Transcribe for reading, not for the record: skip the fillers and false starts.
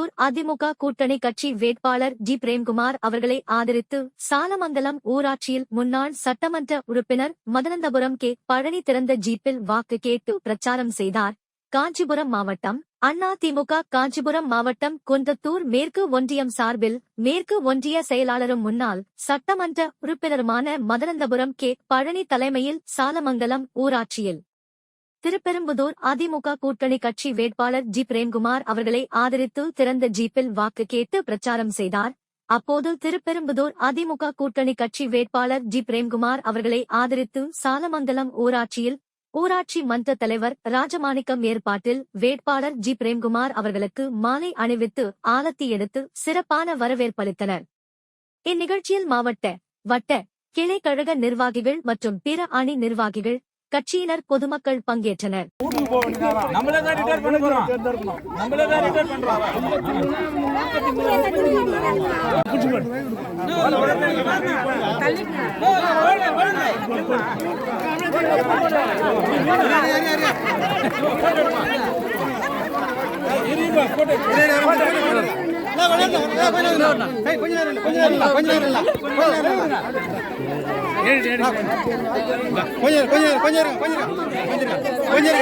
திருப்பெரும்புதூர் அதிமுக கூட்டணி கட்சி வேட்பாளர் ஜி பிரேம்குமார் அவர்களை ஆதரித்து சாலமங்கலம் ஊராட்சியில் முன்னாள் சட்டமன்ற உறுப்பினர் மதனந்தபுரம் கே பழனி திறந்த ஜீப்பில் வாக்கு கேட்டு பிரச்சாரம் செய்தார். காஞ்சிபுரம் மாவட்டம் அதிமுக காஞ்சிபுரம் மாவட்டம் குன்றத்தூர் மேற்கு ஒன்றியம் சார்பில் மேற்கு ஒன்றிய செயலாளரும் முன்னாள் சட்டமன்ற உறுப்பினருமான மதனந்தபுரம் கே பழனி தலைமையில் சாலமங்கலம் ஊராட்சியில் திருப்பெரும்புதூர் அதிமுக கூட்டணி கட்சி வேட்பாளர் ஜி பிரேம்குமார் அவர்களை ஆதரித்து திறந்த ஜீப்பில் வாக்கு கேட்டு பிரச்சாரம் செய்தார். அப்போது திருப்பெரும்புதூர் அதிமுக கூட்டணி கட்சி வேட்பாளர் ஜி பிரேம்குமார் அவர்களை ஆதரித்து சாலமங்கலம் ஊராட்சியில் ஊராட்சி மன்ற தலைவர் ராஜமாணிக்கம் ஏற்பாட்டில் வேட்பாளர் ஜி பிரேம்குமார் அவர்களுக்கு மாலை அணிவித்து ஆலத்தி எடுத்து சிறப்பான வரவேற்பளித்தனர். இந்நிகழ்ச்சியில் மாவட்ட, வட்ட, கிளை கழக நிர்வாகிகள் மற்றும் பிற அணி நிர்வாகிகள், கட்சியினர், பொதுமக்கள் பங்கேற்றனர். கொஞ்சம்